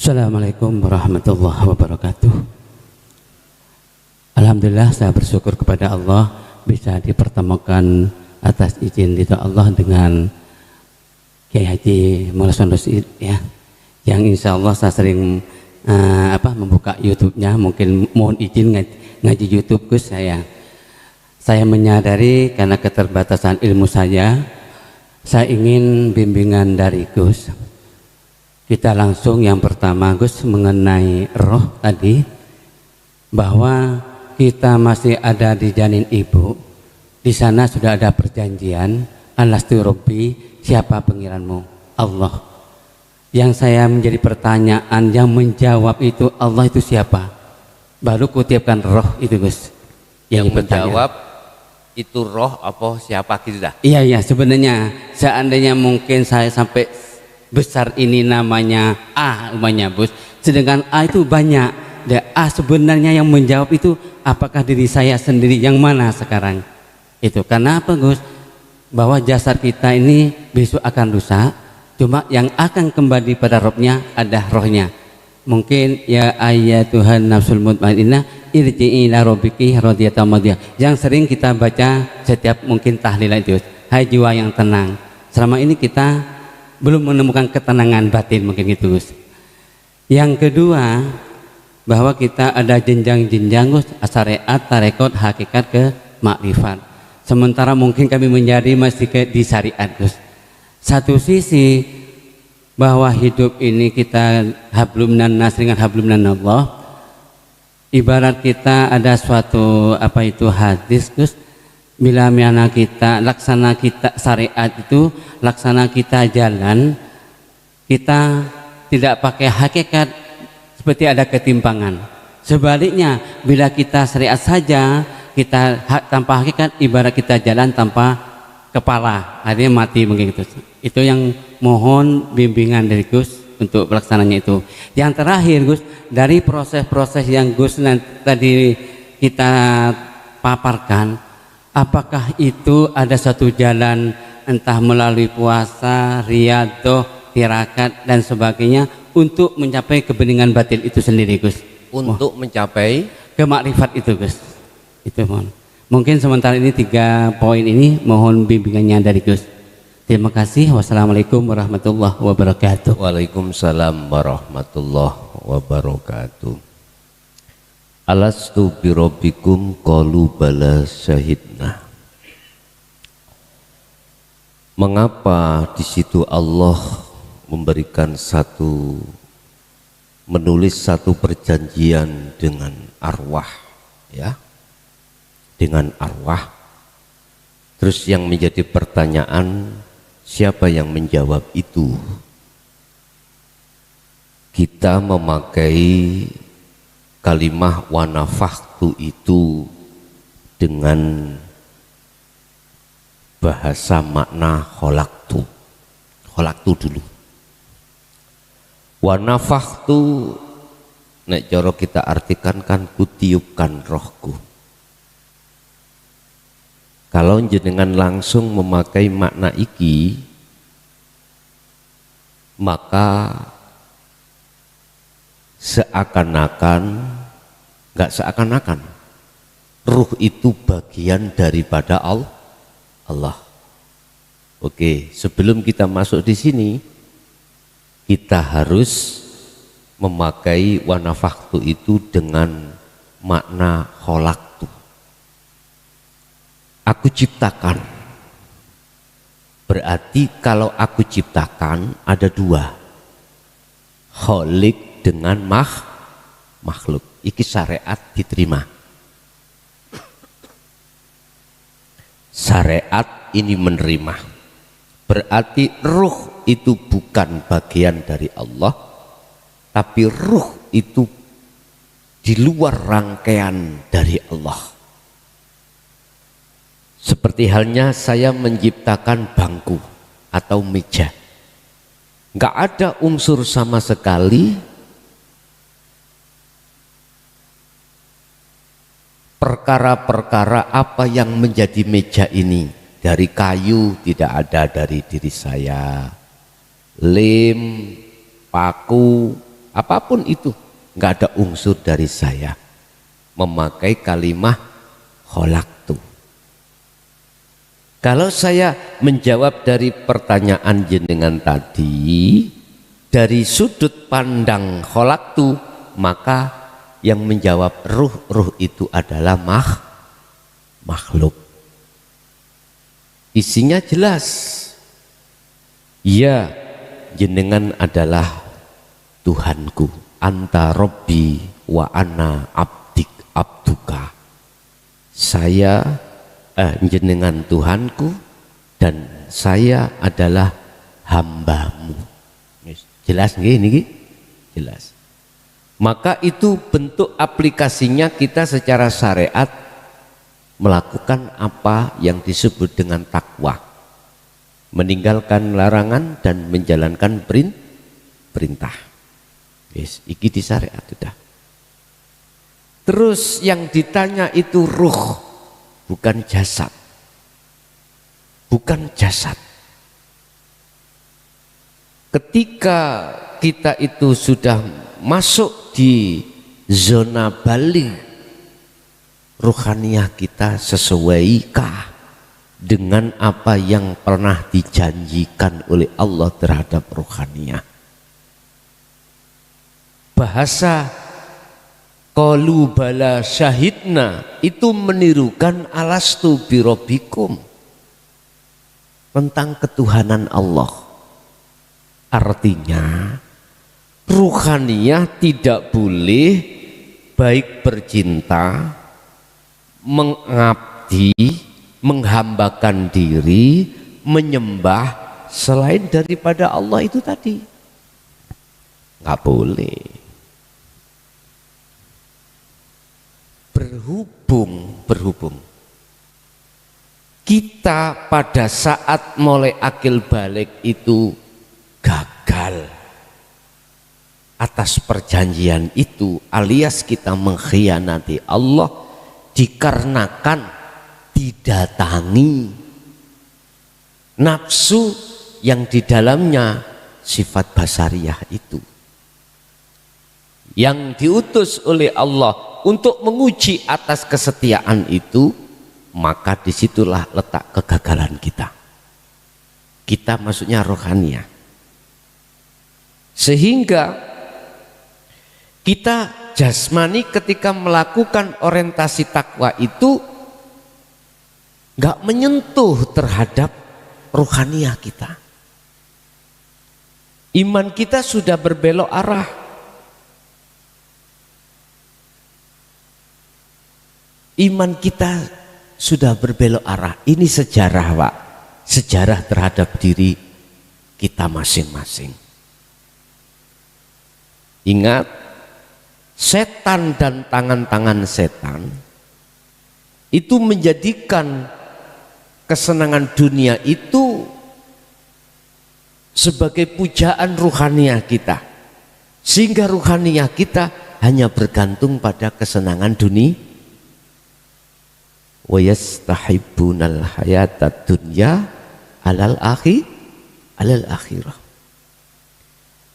Assalamualaikum warahmatullahi wabarakatuh. Alhamdulillah, saya bersyukur kepada Allah bisa dipertemukan atas izin ridha Allah dengan Kiai Haji Maulana Santosi ya, yang insya Allah saya sering membuka YouTube-nya. Mungkin mohon izin ngaji YouTube Gus. Saya menyadari karena keterbatasan ilmu saya ingin bimbingan dari Gus. Kita langsung yang pertama Gus mengenai roh tadi, bahwa kita masih ada di janin ibu. Di sana sudah ada perjanjian, alastu robbi, siapa pengiranmu? Allah. Yang saya menjadi pertanyaan, yang menjawab itu Allah itu siapa? Baru kutipkan roh itu Gus. Yang menjawab itu roh apa siapa kita? Iya sebenarnya seandainya mungkin saya sampai besar ini namanya A umumnya Bos, sedangkan A itu banyak. A sebenarnya yang menjawab itu apakah diri saya sendiri yang mana sekarang? Itu karena apa Gus? Bahwa jasad kita ini besok akan rusak, cuma yang akan kembali pada rohnya ada rohnya. Mungkin ya ayat Tuhan nafsul mutmainnah irji'i ila rabbiki radiyatan madiyah, yang sering kita baca setiap mungkin tahlilan itu. Hai jiwa yang tenang, selama ini kita belum menemukan ketenangan batin, mungkin gitu Gus. Yang kedua, bahwa kita ada jenjang-jenjang Gus, syariat, tarekat, hakikat ke makrifat. Sementara mungkin kami menjadi masih di syariat Gus. Satu sisi bahwa hidup ini kita hablum minan nas dengan hablum minan Allah. Ibarat kita ada suatu hadis Gus, bila mana kita laksana kita syariat itu, laksana kita jalan, kita tidak pakai hakikat seperti ada ketimpangan. Sebaliknya bila kita syariat saja, kita tanpa hakikat, ibarat kita jalan tanpa kepala, artinya mati mungkin itu. Itu yang mohon bimbingan dari Gus untuk pelaksananya itu. Yang terakhir Gus, dari proses-proses yang Gus tadi kita paparkan, apakah itu ada satu jalan entah melalui puasa, riyadhah, tirakat dan sebagainya untuk mencapai kebeningan batin itu sendiri Gus? Untuk mencapai kemakrifat itu Gus. Itu mohon. Mungkin sementara ini 3 poin ini mohon bimbingannya dari Gus. Terima kasih. Wassalamualaikum warahmatullahi wabarakatuh. Waalaikumsalam warahmatullahi wabarakatuh. Alastu birabbikum qalu bala syahidna. Mengapa di situ Allah menulis satu perjanjian dengan arwah, ya, dengan arwah. Terus yang menjadi pertanyaan, siapa yang menjawab itu? Kita memakai kalimah wanafahtu itu dengan bahasa makna kholaktu dulu. Wanafahtu nek cara kita artikan kan kutiupkan rohku. Kalau jenengan langsung memakai makna iki, maka nggak seakan-akan ruh itu bagian daripada Allah. Oke, sebelum kita masuk di sini, kita harus memakai wanafaktu itu dengan makna kholaktu. Aku ciptakan. Berarti kalau aku ciptakan ada 2, kholik dengan makhluk. Iki syariat diterima. Syariat ini menerima. Berarti ruh itu bukan bagian dari Allah, tapi ruh itu di luar rangkaian dari Allah. Seperti halnya saya menciptakan bangku atau meja. Nggak ada unsur sama sekali perkara-perkara apa yang menjadi meja ini. Dari kayu tidak ada dari diri saya. Lem, paku, apapun itu, nggak ada unsur dari saya. Memakai kalimah kholaktu. Kalau saya menjawab dari pertanyaan jenengan tadi dari sudut pandang kholaktu, maka yang menjawab ruh itu adalah makhluk. Isinya jelas. Ya, jenengan adalah Tuhanku. Anta Robbi wa ana abduka. Saya jenengan Tuhanku dan saya adalah hambamu. Jelas nggih niki? Jelas. Maka itu bentuk aplikasinya kita secara syariat melakukan apa yang disebut dengan takwa. Meninggalkan larangan dan menjalankan perintah. Yes, iki di syariat sudah. Terus yang ditanya itu ruh. Bukan jasad. Bukan jasad. Ketika kita itu sudah masuk di zona balik, ruhaniyah kita sesuaikah dengan apa yang pernah dijanjikan oleh Allah terhadap ruhaniyah? Bahasa qalu bala syahidna itu menirukan alastu birabbikum, tentang ketuhanan Allah. Artinya ruhaniyah tidak boleh baik bercinta, mengabdi, menghambakan diri, menyembah selain daripada Allah itu tadi. Nggak boleh. Berhubung kita pada saat mulai akil balik itu gagal atas perjanjian itu, alias kita mengkhianati Allah dikarenakan didatangi nafsu yang di dalamnya sifat basariyah itu, yang diutus oleh Allah untuk menguji atas kesetiaan itu, maka disitulah letak kegagalan kita. Kita maksudnya rohaniyah. Sehingga kita jasmani ketika melakukan orientasi takwa itu nggak menyentuh terhadap rohaniyah kita. Iman kita sudah berbelok arah. Iman kita sudah berbelok arah. Ini sejarah, Pak. Sejarah terhadap diri kita masing-masing. Ingat, setan dan tangan-tangan setan itu menjadikan kesenangan dunia itu sebagai pujaan ruhaniyah kita. Sehingga ruhaniyah kita hanya bergantung pada kesenangan dunia. Wa yastahibbunal hayatad dunya alal akhirah.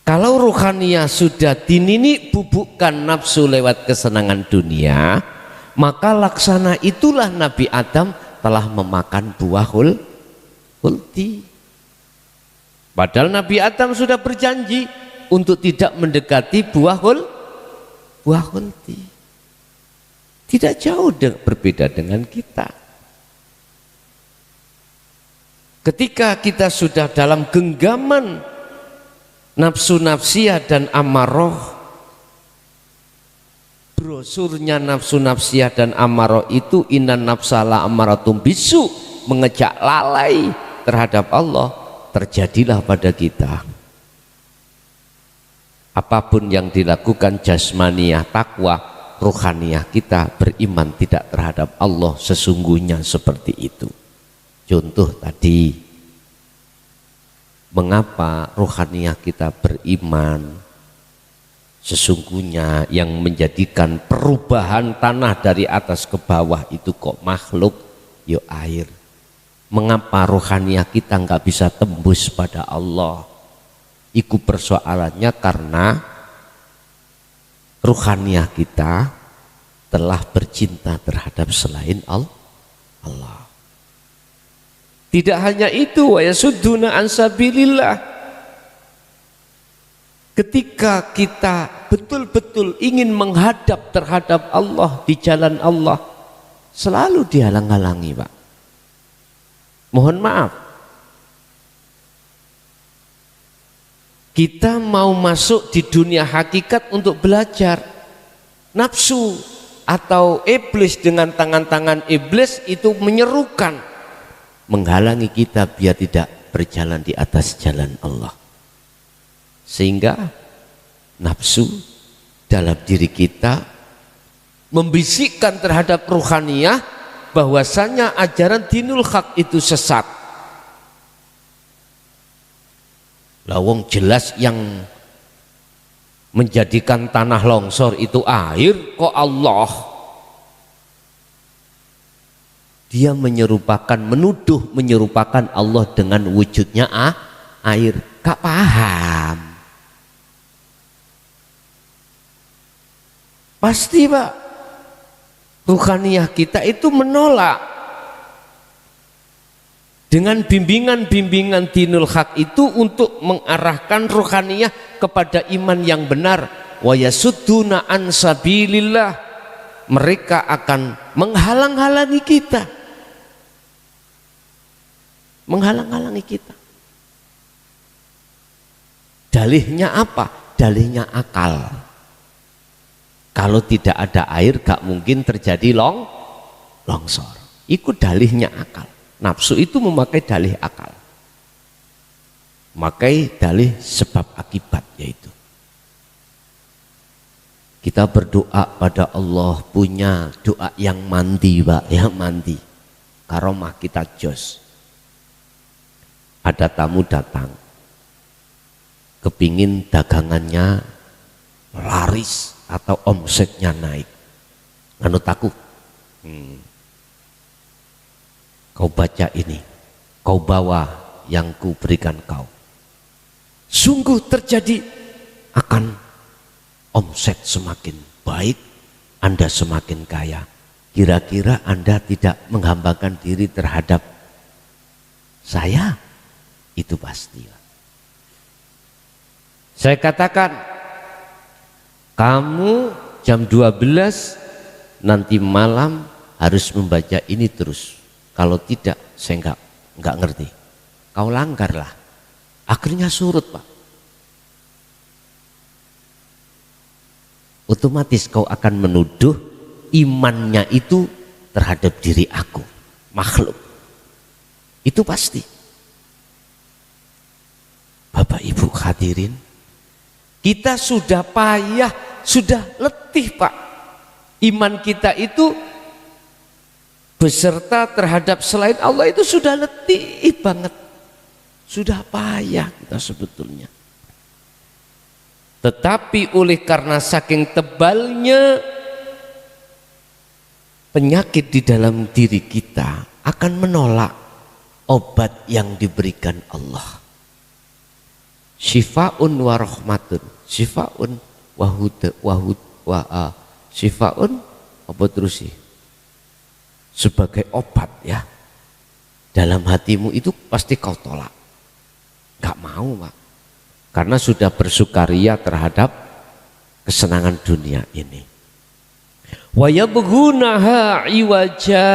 Kalau ruhaniyah sudah dinini bubukkan nafsu lewat kesenangan dunia, maka laksana itulah Nabi Adam telah memakan buah huldi. Padahal Nabi Adam sudah berjanji untuk tidak mendekati buah huldi. Tidak jauh berbeda dengan kita. Ketika kita sudah dalam genggaman nafsu nafsiyah dan amarah, brosurnya nafsu nafsiyah dan amarah itu innan nafsala amaratum bisu, mengejak lalai terhadap Allah, terjadilah pada kita. Apapun yang dilakukan jasmaniyah takwa, ruhaniyah kita beriman tidak terhadap Allah sesungguhnya seperti itu. Contoh tadi, mengapa ruhaniyah kita beriman sesungguhnya yang menjadikan perubahan tanah dari atas ke bawah itu kok makhluk, yo air. Mengapa ruhaniyah kita nggak bisa tembus pada Allah? Iku persoalannya karena ruhaniah kita telah bercinta terhadap selain Allah. Tidak hanya itu, wa yasudduna an sabilillah. Ketika kita betul-betul ingin menghadap terhadap Allah di jalan Allah, selalu dihalang-halangi, Pak. Mohon maaf. Kita mau masuk di dunia hakikat untuk belajar. Nafsu atau iblis dengan tangan-tangan iblis itu menyerukan, menghalangi kita biar tidak berjalan di atas jalan Allah. Sehingga nafsu dalam diri kita membisikkan terhadap ruhaniyah bahwasanya ajaran dinul haq itu sesat. Lawang jelas yang menjadikan tanah longsor itu air, kok Allah? Dia menuduh menyerupakan Allah dengan wujudnya air. Gak paham. Pasti, Pak, ruhaniyah kita itu menolak. Dengan bimbingan-bimbingan dinul haq itu untuk mengarahkan ruhaniyah kepada iman yang benar. Wa yasudduna an sabilillah. Mereka akan menghalang-halangi kita. Menghalang-halangi kita. Dalihnya apa? Dalihnya akal. Kalau tidak ada air gak mungkin terjadi longsor. Itu dalihnya akal. Nafsu itu memakai dalih akal. Memakai dalih sebab akibat yaitu. Kita berdoa pada Allah, punya doa yang mandi, Pak, yang mandi. Karomah kita jos. Ada tamu datang. Kepingin dagangannya laris atau omsetnya naik. Menurut aku, kau baca ini, kau bawa yang ku berikan kau. Sungguh terjadi akan omset semakin baik, Anda semakin kaya. Kira-kira Anda tidak menghambakan diri terhadap saya? Itu pasti. Saya katakan, kamu jam 12 nanti malam harus membaca ini terus. Kalau tidak, saya enggak ngerti. Kau langgarlah. Akhirnya surut, Pak. Otomatis kau akan menuduh imannya itu terhadap diri aku, makhluk. Itu pasti. Bapak Ibu hadirin, kita sudah payah, sudah letih, Pak. Iman kita itu beserta terhadap selain Allah itu sudah letih banget, sudah payah kita sebetulnya. Tetapi oleh karena saking tebalnya penyakit di dalam diri kita akan menolak obat yang diberikan Allah. Syifaun wa rahmatun, syifaun syifaun apa terus sih? Sebagai obat ya, dalam hatimu itu pasti kau tolak, gak mau, Pak, karena sudah bersukaria terhadap kesenangan dunia ini. Wa yabghunaha iwaja,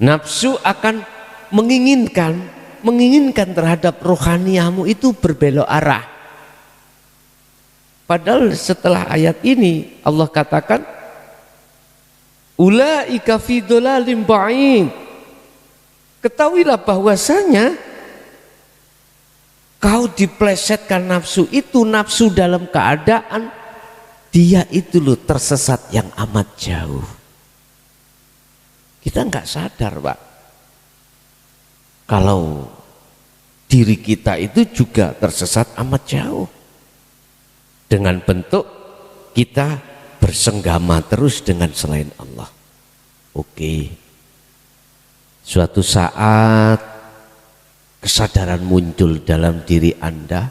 nafsu akan menginginkan terhadap rohaniyahmu itu berbelok arah. Padahal setelah ayat ini Allah katakan, ulaika fi dhalalim ba'id. Ketahuilah bahwasanya kau diplesetkan nafsu itu, nafsu dalam keadaan dia itu loh tersesat yang amat jauh. Kita nggak sadar, Pak, kalau diri kita itu juga tersesat amat jauh. Dengan bentuk kita bersenggama terus dengan selain Allah. Oke. Suatu saat kesadaran muncul dalam diri Anda,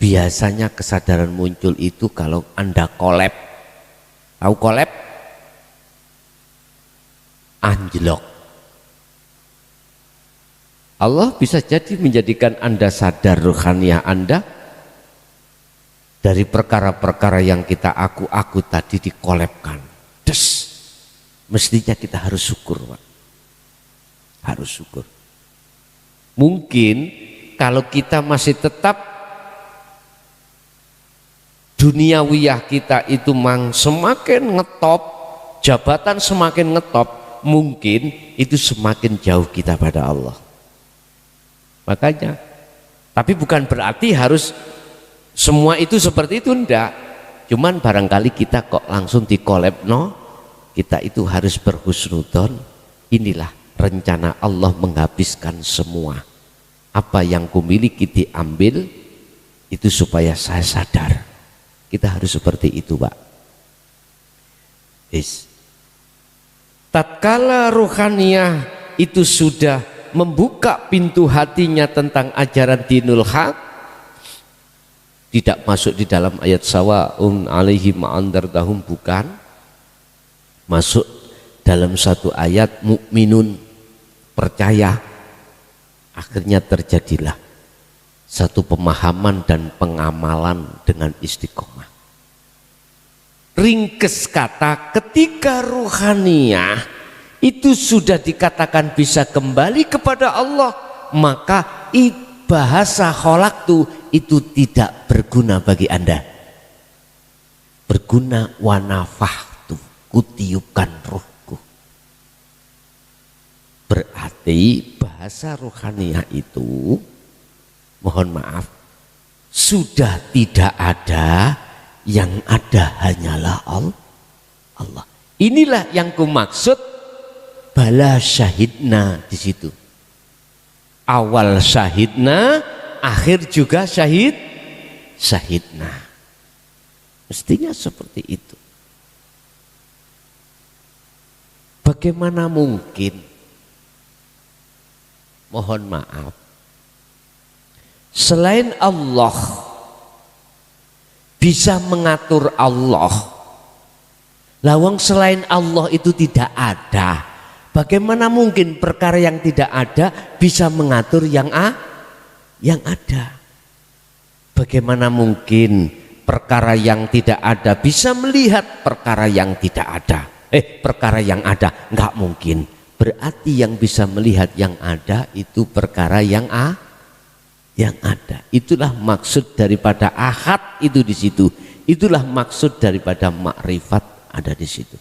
Biasanya kesadaran muncul itu kalau Anda kolab. Tahu kolab? Anjlok. Allah bisa jadi menjadikan Anda sadar rohaniah Anda dari perkara-perkara yang kita aku tadi dikolabkan. Des. Mestinya kita harus syukur, Pak. Harus syukur. Mungkin kalau kita masih tetap duniawiyah kita itu semakin ngetop, jabatan semakin ngetop, mungkin itu semakin jauh kita pada Allah. Makanya, tapi bukan berarti harus semua itu seperti itu, enggak. Cuman barangkali kita kok langsung dikolab, no? Kita itu harus berhusnudzon. Inilah rencana Allah menghabiskan semua. Apa yang kumiliki diambil, itu supaya saya sadar. Kita harus seperti itu, Pak. Tatkala rohaniah itu sudah membuka pintu hatinya tentang ajaran dinul haq, tidak masuk di dalam ayat sawa'un alaihim ma'andardahum, bukan. Masuk dalam satu ayat mukminun, percaya. Akhirnya terjadilah satu pemahaman dan pengamalan dengan istiqomah. Ringkes kata, ketika ruhaniyah itu sudah dikatakan bisa kembali kepada Allah, maka bahasa kholaktu itu tidak berguna bagi Anda. Berguna wanafahtu, kutiupkan ruhku. Berarti bahasa ruhaniyah itu, mohon maaf, sudah tidak ada, yang ada hanyalah Allah. Inilah yang kumaksud bala syahidna di situ. Awal syahidna, akhir juga syahidna. Mestinya seperti itu. Bagaimana mungkin, mohon maaf, selain Allah bisa mengatur Allah, lawang selain Allah itu tidak ada. Bagaimana mungkin perkara yang tidak ada bisa mengatur yang ada? Bagaimana mungkin perkara yang tidak ada bisa melihat perkara yang tidak ada? Perkara yang ada, enggak mungkin. Berarti yang bisa melihat yang ada itu perkara yang ada. Itulah maksud daripada ahad itu di situ. Itulah maksud daripada makrifat ada di situ.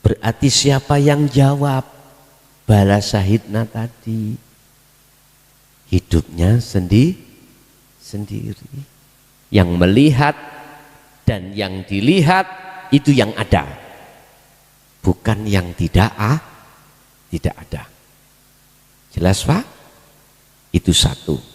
Berarti siapa yang jawab bala syahidna tadi? Hidupnya sendiri. Yang melihat dan yang dilihat itu yang ada, bukan yang tidak ada. Jelas, Pak? Itu satu.